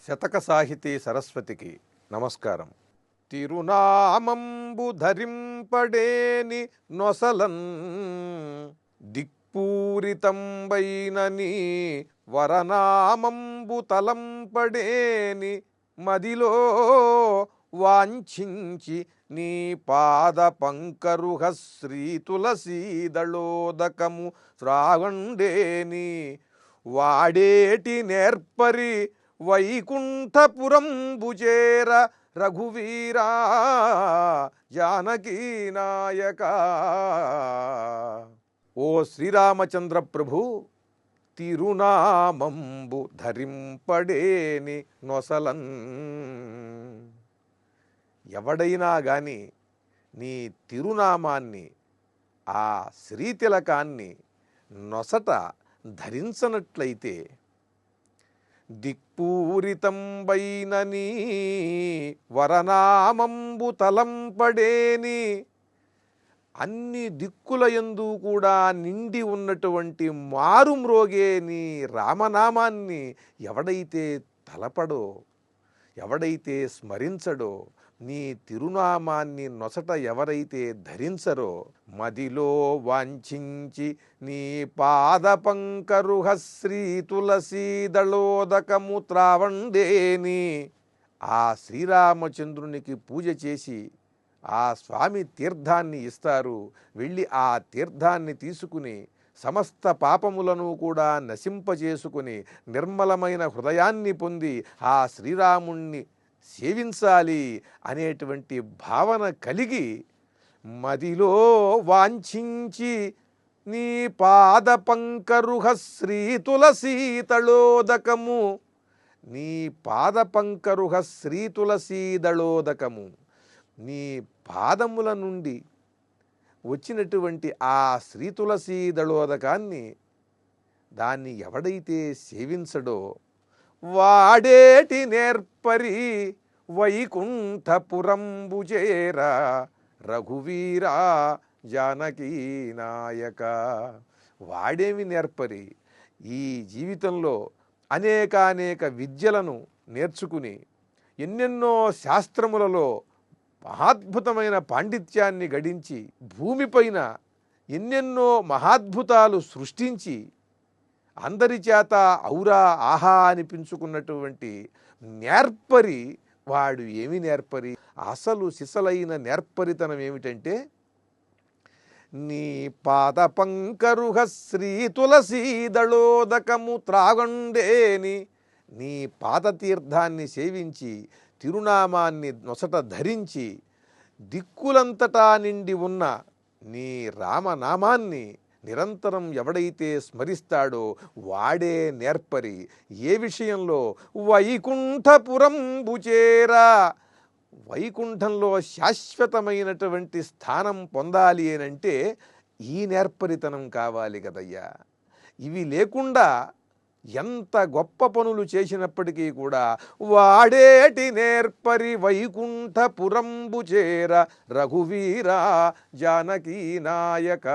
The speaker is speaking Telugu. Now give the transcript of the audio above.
శతక సాహితీ సరస్వతికి నమస్కారం. తిరునామంబు ధరింపడేని నొసలన్ దిక్పూరితంబైనని వరనామంబు తలంపడేని మదిలో వాంఛించి నీ పాద పంకరుహ శ్రీ తులసీదళోదకము శ్రావండేని వాడేటి నేర్పరి వైకుంఠపురంబు చేర రఘువీరా జానకీ నాయక. ఓ శ్రీరామచంద్ర ప్రభు, తిరునామంబు ధరింపడేని నొసలన్. ఎవడైనా గాని నీ తిరునామాన్ని, ఆ శ్రీతిలకాన్ని నొసట ధరించనట్లయితే దిక్పూరితంబైనని వరనామంబు తలంపడేని, అన్ని దిక్కులయందు కూడా నిండి ఉన్నటువంటి మారుమ్రోగే నీ రామనామాన్ని ఎవడైతే తలపడో, ఎవడైతే స్మరించడో, నీ తిరునామాన్ని నొసట ఎవరైతే ధరించరో, మదిలో వాంఛించి నీ పాద పంకరుహ శ్రీ తులసీదళోదకము త్రావండేని, ఆ శ్రీరామచంద్రునికి పూజ చేసి ఆ స్వామి తీర్థాన్ని ఇస్తారు. వెళ్ళి ఆ తీర్థాన్ని తీసుకుని సమస్త పాపములను కూడా నశింపజేసుకుని నిర్మలమైన హృదయాన్ని పొంది ఆ శ్రీరాముణ్ణి సేవించాలి అనేటువంటి భావన కలిగి మదిలో వాంఛించి నీ పాద పంకరుహ శ్రీ తులసీదళోదకము, నీ పాద పంకరుహ శ్రీ తులసీదళోదకము, నీ పాదముల నుండి వచ్చినటువంటి ఆ శ్రీ తులసీదళోదకాన్ని, దాన్ని ఎవడైతే సేవించడో వాడేటి నేర్పరి వైకుంఠపురంబు చేర రఘువీరా జానకీ నాయక. వాడేమి నేర్పరి, ఈ జీవితంలో అనేకానేక విద్యలను నేర్చుకుని ఎన్నెన్నో శాస్త్రములలో మహాద్భుతమైన పాండిత్యాన్ని గడించి భూమిపైన ఎన్నెన్నో మహాద్భుతాలు సృష్టించి అందరి చేత ఔరా ఆహా అనిపించుకున్నటువంటి నేర్పరి వాడు ఏమి నేర్పరి? అసలు సిసలైన నేర్పరితనం ఏమిటంటే, నీ పాద పంకరుహ శ్రీ తులసీదళోదకము త్రాగండేని, నీ పాదతీర్థాన్ని సేవించి తిరునామాన్ని నొసట ధరించి దిక్కులంతటా నిండి ఉన్న నీ రామనామాన్ని నిరంతరం ఎవడైతే స్మరిస్తాడో వాడే నేర్పరి. ఏ విషయంలో? వైకుంఠపురంబు చేర, వైకుంఠంలో శాశ్వతమైనటువంటి స్థానం పొందాలి అనంటే ఈ నేర్పరితనం కావాలి కదయ్యా. ఇవి లేకుండా ఎంత గొప్ప పనులు చేసినప్పటికీ కూడా వాడేటి నేర్పరి వైకుంఠపురంబు చేర రఘువీరా జానకీ నాయక.